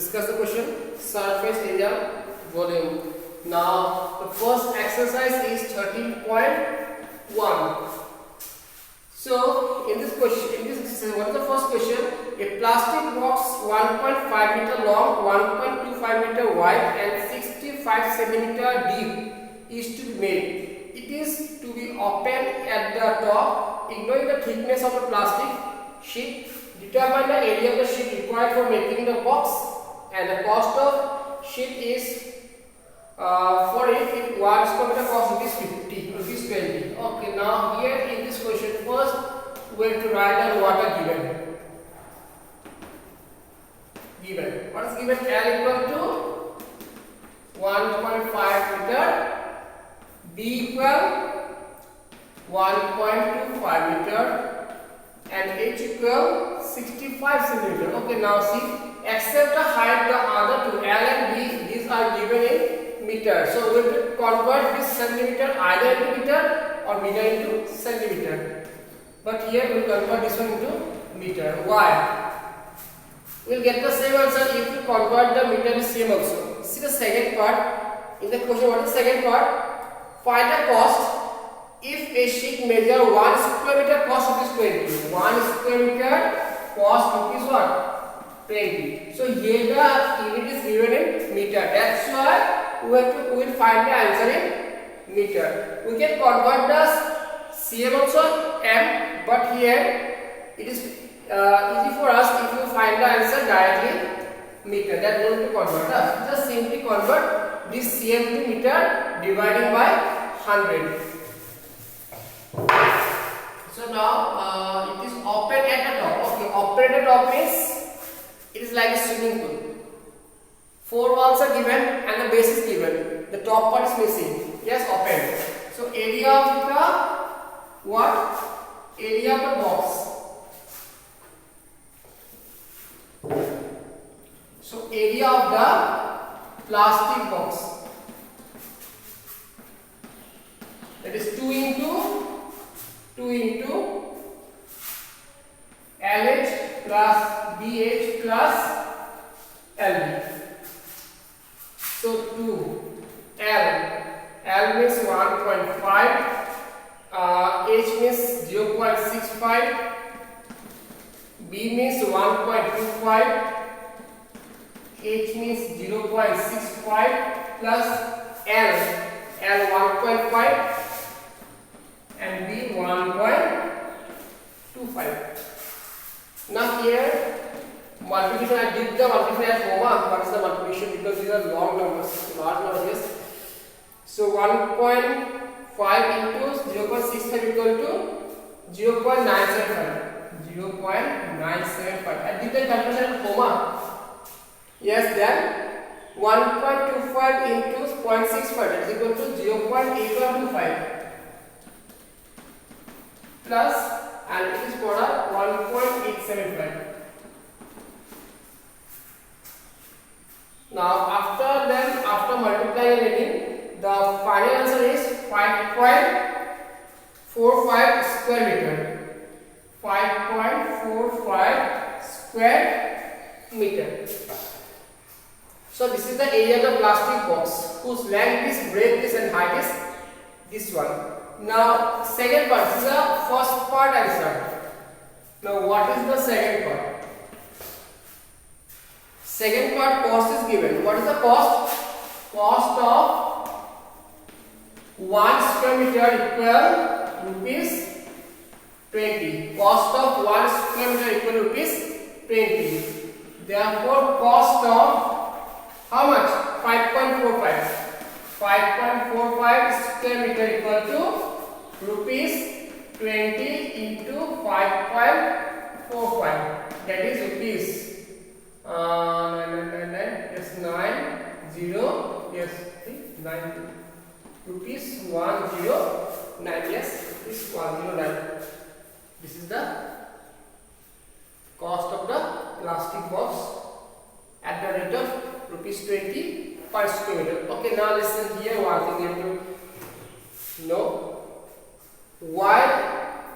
Discuss the question. Surface area, volume. Now the first exercise is 13.1. So in this exercise, what is the first question? A plastic box 1.5 meter long, 1.25 meter wide and 65 centimeter deep is to be made. It is to be opened at the top. Ignoring the thickness of the plastic sheet, determine the area of the sheet required for making the box, and the cost of sheet is for it 1 square meter cost rupees 50, rupees 20. Okay, now here in this question, first we have to write down what are given. What is given? L equal to 1.5 meter, B equal 1.25 meter, and H equal 65 centimeter. Okay, now see, except the height, the other two L and B, these are given in meter. So we will convert this centimeter either into meter or meter into centimeter. But here we will convert this one into meter. Why? We will get the same answer if we convert the meter to same also. See the second part in the question. What is the second part? Find the cost if a sheet measure 1 square meter cost rupees 20. 1 square meter cost rupees what? 20. So here the unit is given in meter. That's why we will find the answer in meter. We can convert the cm also m, but here it is easy for us if you find the answer directly meter. That we will convert us. Just simply convert this cm to meter dividing by 100. So now it is open at the top. Okay, open at the top means it is like a swimming pool. 4 walls are given and the base is given. The top part is missing. Yes, open. So area of the what? Area of the box. So area of the plastic box. That is 2 into LH plus BH plus LB. So 2 L means 1.5, H means 0.65, B means 1.25, H means 0.65 plus L 1.5 and B 1.25. Now here multiplication, I did the multiplication at home. What is the multiplication? Because these are long numbers, large numbers. So 1.5 into 0.65 equal to 0.975. 0.975. I did the calculation at home. Yes, then 1.25 into 0.65 is equal to 0.8125 plus, and it is for 1.875. Now after multiplying and adding, the final answer is 5.45 square meter. 5.45 square meter. So this is the area of the plastic box whose length is, breadth is and height is this one. Now second part, this is the first part answer. Now what is the second part? Second part, cost is given. What is the cost? Cost of 1 square meter equal rupees 20. Cost of 1 square meter equal rupees 20. Therefore, cost of how much? 5.45. 5.45 square meter equal to rupees 20 into 5.45. That is rupees 999. Yes, 90. Yes, 90. Rupees 109. Yes, rupees 109. This is the cost of the plastic box at the rate of rupees 20 per square meter. Okay, now listen here. One thing you have to know. While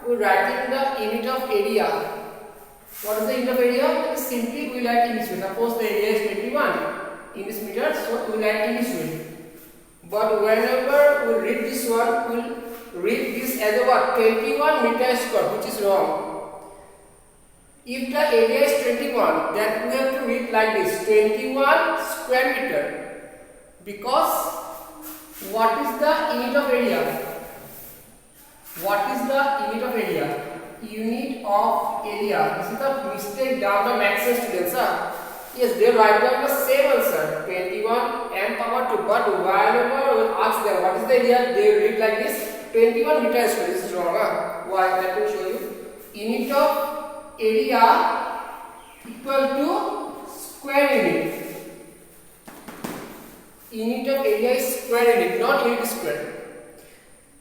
we writing the unit of area, What is the unit of area? That is simply we will add in this way. Suppose the area is 21 in this meter, so we will add in this way. But whenever we read this one, we will read this as a what? 21 meter square, which is wrong. If the area is 21, then we have to read like this, 21 square meter. Because what is the unit of area? What is the unit of area? Unit of area. This is the mistake down the maximum students. Yes, they write down the same answer, 21 m power 2. But whenever we ask them what is the area, they read like this, 21 meter square. This is wrong. Why? Let me show you. Unit of area equal to square unit. Unit of area is square unit, not unit square.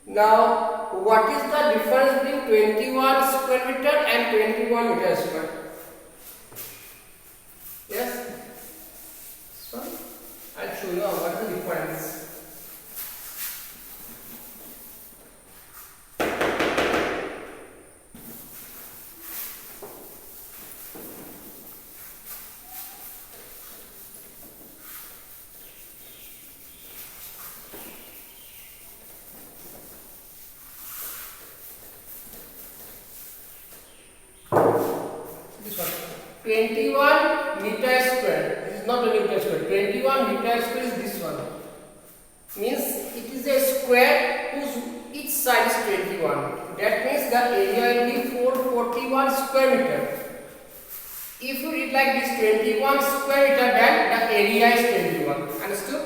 Now, what is the difference between 21 square meter and 21 meter square? Yes? So, I'll show you what is the difference. This one, 21 meter square. This is not a meter square. 21 meter square is this one. Means it is a square whose each side is 21. That means the area will be 441 square meter. If you read like this, 21 square meter, then the area is 21. Understood?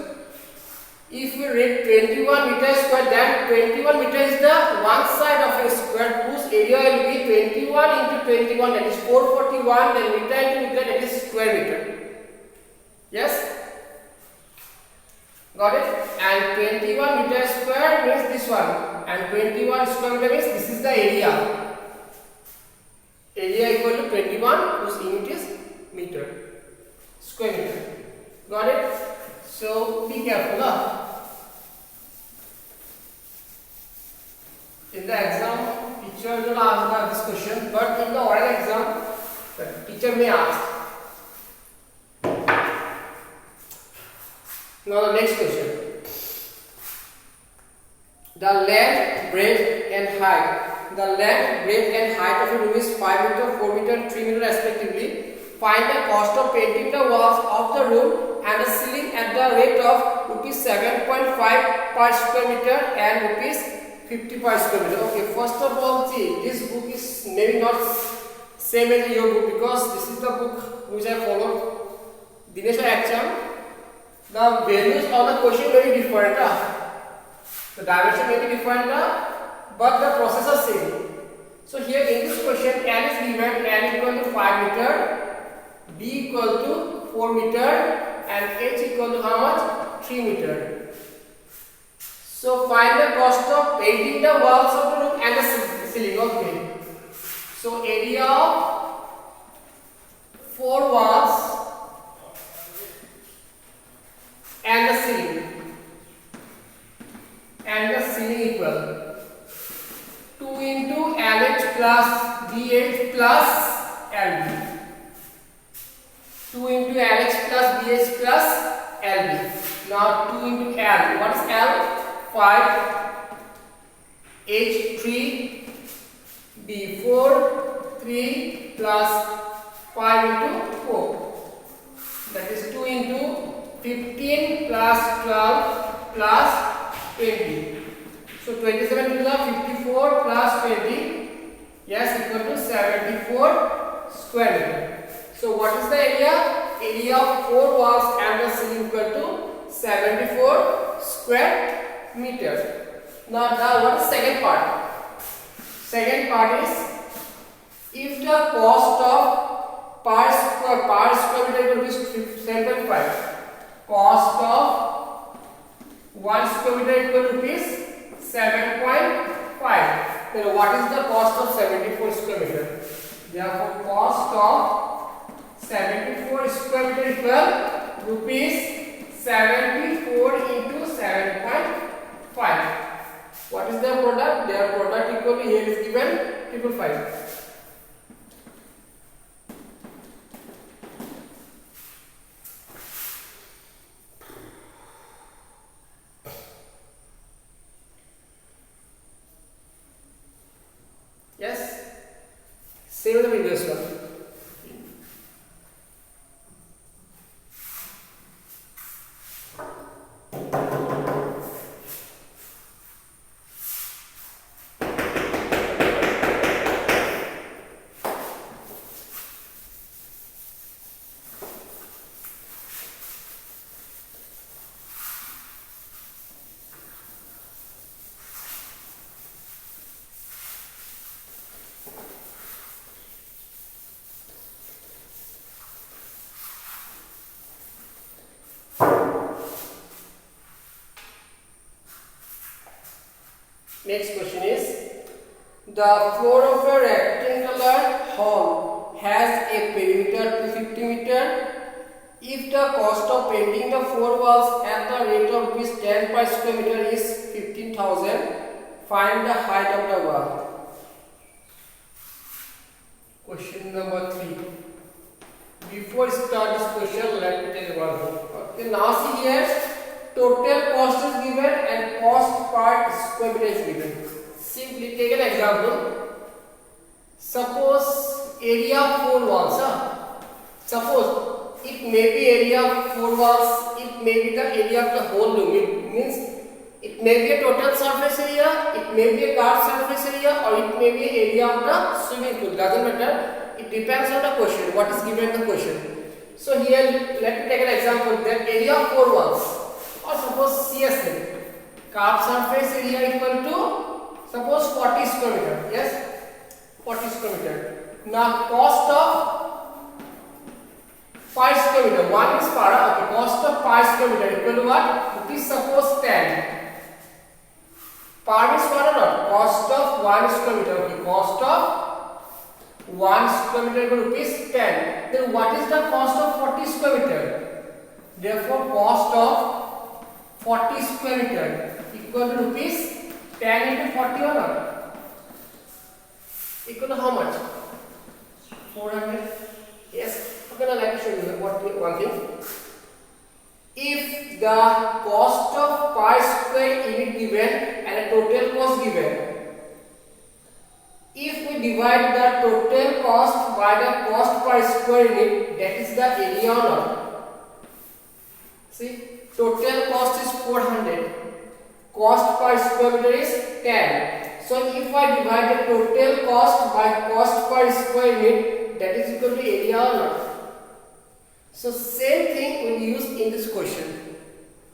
If we read 21 meter square, then 21 meter is the one side of a square whose area will be 21 into 21, that is 441, then meter into meter, that is square meter. Yes? Got it? And 21 meter square means this one, and 21 square meter means this is the area. Area equal to 21 whose unit is meter, square meter. Got it? So be careful. In the exam, teacher will ask this question, but in the oral exam, the teacher may ask. Now the next question. The length, breadth and height. The length, breadth and height of a room is 5 meter, 4 meter and 3 meter respectively. Find the cost of painting the walls of the room and the ceiling at the rate of rupees 7.5 per square meter and rupees 50 per square meter. Okay, first of all, see, this book is maybe not same as your book because this is the book which I followed Dinesh exam. The values of the question may be different. The dimension may be different, but the process is same. So here in this question, N is given, N equal to 5 meter, B equal to 4 meter and H equal to how much? 3 meter. So find the cost of painting the walls of the room and the ceiling. Okay. So area of 4 walls and the ceiling equal 2 into LH plus BH plus LB. 2 into LH plus BH plus LB. Now 2 into L. What is L? 5, H 3, B 4, 3 plus 5 into 4. That is 2 into 15 plus 12 plus 20. So 27 to the 54 plus 20. Yes, equal to 74 square meter. So what is the area? Area of 4 walls and the ceiling equal to 74 square meter. Now what is second part? Second part is if the cost of per square meter is 7.5, cost of 1 square meter equal to rupees 7.5. Then what is the cost of 74 square meter? Therefore cost of 74 square meter equal rupees 74 into 7.5. What is their product? Their product equal to here is given 555. Next question is, the floor of a rectangular hall has a perimeter 250 meter. If the cost of painting the four walls at the rate of ₹10 per square meter is 15,000, find the height of the wall. Question number 3. Before start this question, let me tell you one thing. Okay, now see here, total cost is given and cost per square meter is given. Simply take an example. Suppose area of four walls. Suppose it may be area of four walls, it may be the area of the whole room. It means it may be a total surface area, it may be a curved surface area, or it may be area of the swimming pool. Doesn't matter. It depends on the question. What is given in the question. So here let me take an example. That area of four walls, or suppose CSM, curved surface area equal to suppose 40 square meter. Yes, 40 square meter. Now cost of per square meter, 1 is per, okay, cost of per square meter equal to what? It is suppose 10. Per is what or not? Cost of 1 square meter, okay, cost of 1 square meter equal to ₹10. Then what is the cost of 40 square meter? Therefore cost of 40 square meter equal to ₹10 into 40 or not? Equal to how much? 400. Yes. Okay, now let me show you one thing. If the cost of per square unit given and a total cost given, if we divide the total cost by the cost per square unit, that is the area or not? See, total cost is 400, cost per square meter is 10. So if I divide the total cost by cost per square unit, that is equal to area or not? So same thing we use in this question.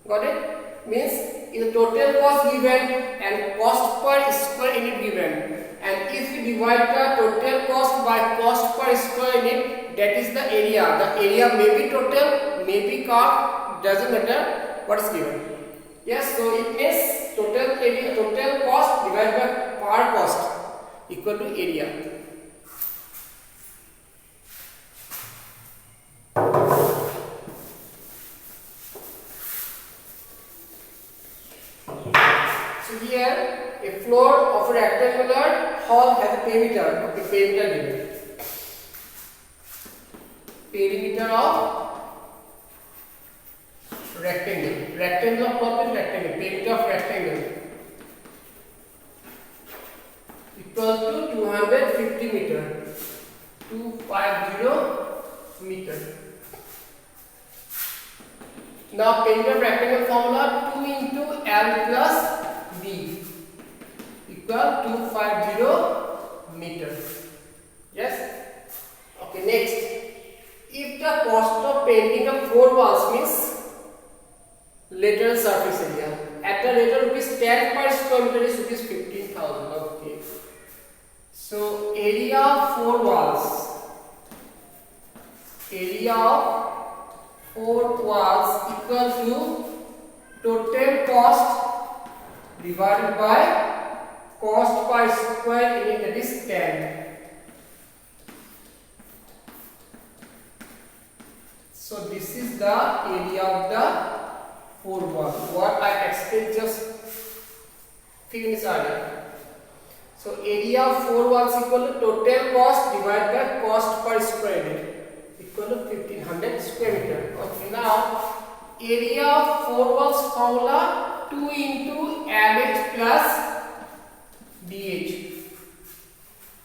Got it? Means in the total cost given and cost per square unit given, and if we divide the total cost by cost per square unit, that is the area. The area may be total, may be curved, doesn't matter what is given. Yes, so it means total area, total cost divided by per cost equal to area. So here a floor of a rectangular hall has a perimeter. Okay, perimeter given. Perimeter of rectangle. Rectangle of what is rectangle? Perimeter of rectangle equal to 250 meter. 250 meter. Now perimeter of rectangle formula 2 into L plus B equal 250 meter. Yes. Okay. Next, if the cost of painting of four walls means lateral surface area at the rate of ₹10 per square meter is ₹15,000. Okay. So area of four walls. Area of four walls equal to total cost divided by cost per square unit, that is 10. So this is the area of the four walls. What I explained just few minutes earlier. So area of four walls equal to total cost divided by cost per square unit equal to 1500 square meter. Okay, now area of four walls formula 2 into LH plus BH.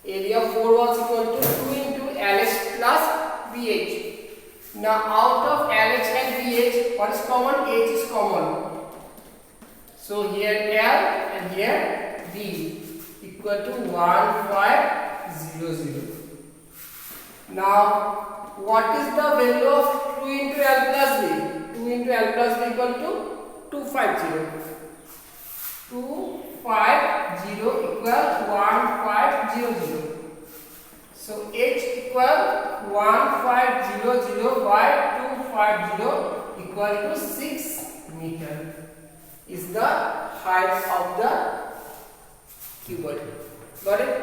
Area of four walls equal to 2 into LH plus BH. Now out of LH and BH, what is common? H is common. So here L and here B equal to 1500. Now what is the value of 2 into L plus B? 2 into L plus B equal to 250. 250 equal 1500. So H equal 1500 by 250 equal to 6 meter is the height of the cuboid. Got it?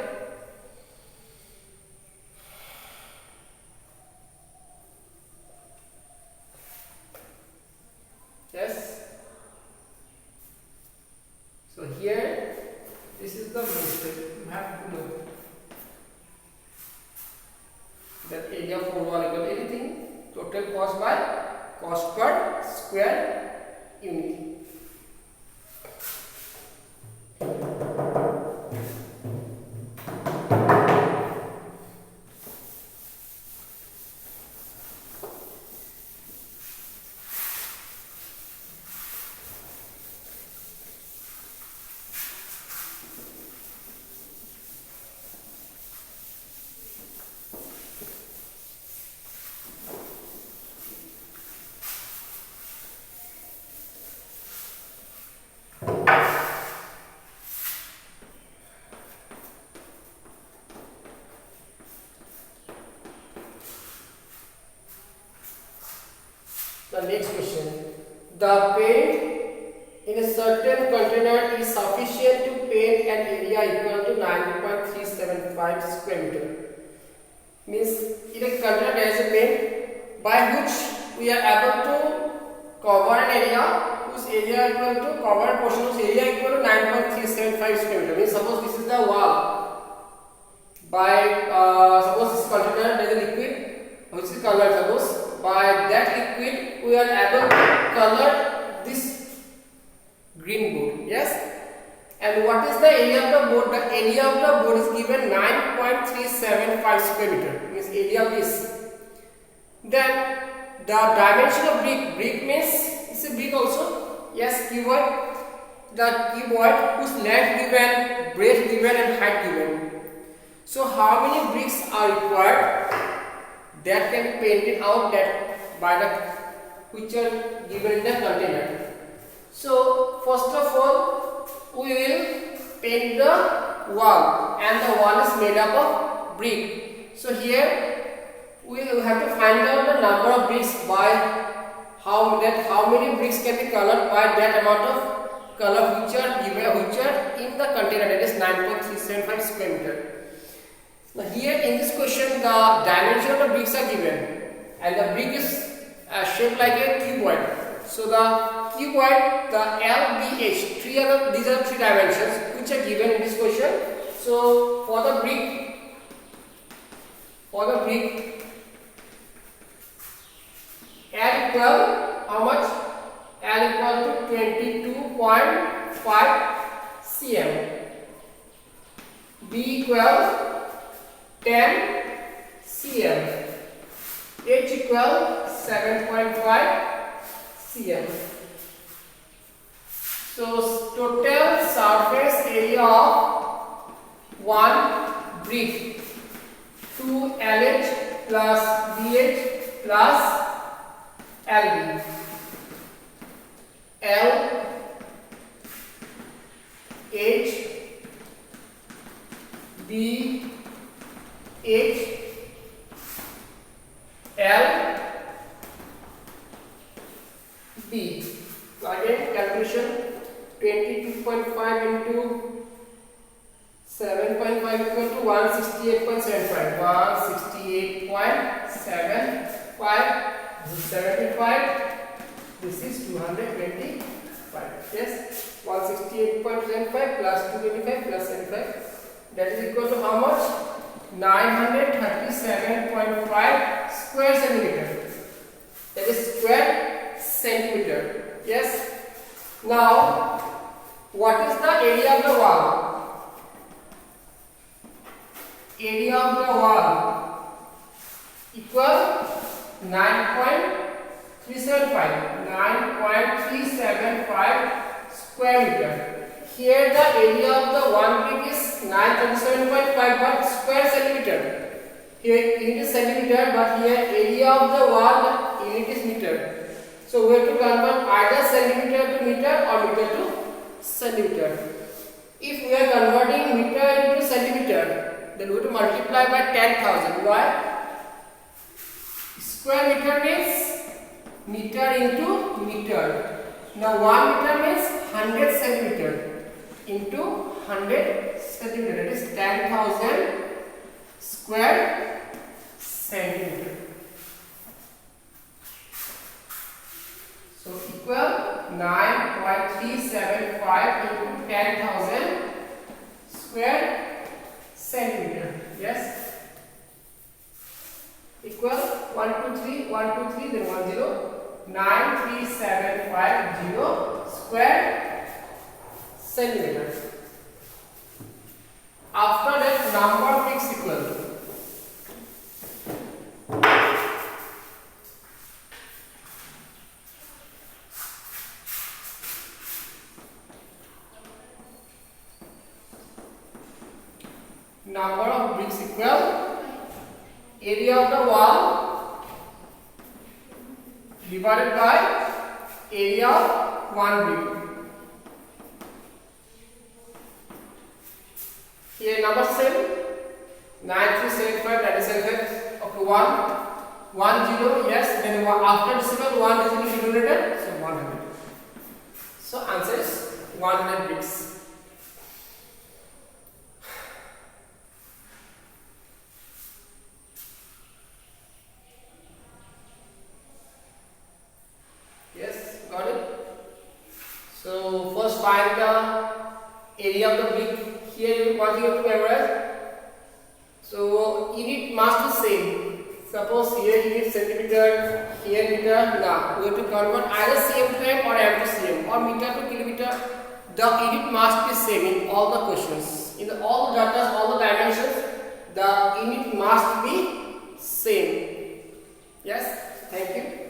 Yes. So here, this is the mistake. You have to know that area for wall equal anything total cost by cost per square unit. The next question. The paint in a certain container is sufficient to paint an area equal to 9.375 square meter. Means in a container there is a paint by which we are able to cover an area whose area equal to covered portion whose area equal to 9.375 square meter. Means suppose this is the wall. By suppose this container there is a liquid which is colored. Suppose by that liquid we are able to color this green board. Yes. And what is the area of the board? The area of the board is given 9.375 square meter. Means area of this. Then the dimension of brick. Brick means it's a brick also. Yes, cuboid. The cuboid whose length given, breadth given, and height given. So how many bricks are required that can be painted out that by the which are given in the container? So first of all, we will paint the wall, and the wall is made up of brick. So here we will have to find out the number of bricks by how many bricks can be colored by that amount of color which are given, which are in the container, that is 9.375 square meter. Now here in this question the dimension of the bricks are given, and the brick is shaped like a cuboid. So the cuboid, the LBH, these are three dimensions which are given in this question. So for the brick, L equal how much? L equal to 22.5 cm. B equal 10 cm. H equal 7.5 cm. So total surface area of one brick, 2 LH plus BH plus LB. L H B H L B. So again calculation, 22.5 into 7.5 equal to 168.75. 168.75. This is 75. This is 225. Yes. 168.75 plus 225 plus 75. That is equal to how much? 937.5 square centimeter. That is square centimeter. Yes. Now, what is the area of the wall? Area of the wall equal 9.375 square meter. Here the area of the one brick is 937.5 but square centimeter. Here unit is centimeter, but here area of the wall unit is meter. So we have to convert either centimeter to meter or meter to centimeter. If we are converting meter into centimeter, then we have to multiply by 10,000. Why? Square meter means meter into meter. Now 1 meter means 100 centimeter. into 100 centimeter. That is 10,000 square centimeter. So equal 9.375 into 10,000 square centimeter. Yes. Equal 123, 123, then 10, 93750 square centimeter. After that, number fixed equal. Number of bricks equal area of the wall divided by area of one brick. Here number same 9375 97 okay 1 10 yes, then after decimal 1 is in the denominator, so 100. So answer is 100 bricks. Got it? So first find the area of the brick. Here you one thing you have to memorize. So unit must be same. Suppose here unit centimeter, here meter. Now we have to convert either cm to m or m to cm or meter to kilometer. The unit must be same in all the questions. In all the data, all the dimensions, the unit must be same. Yes. Thank you.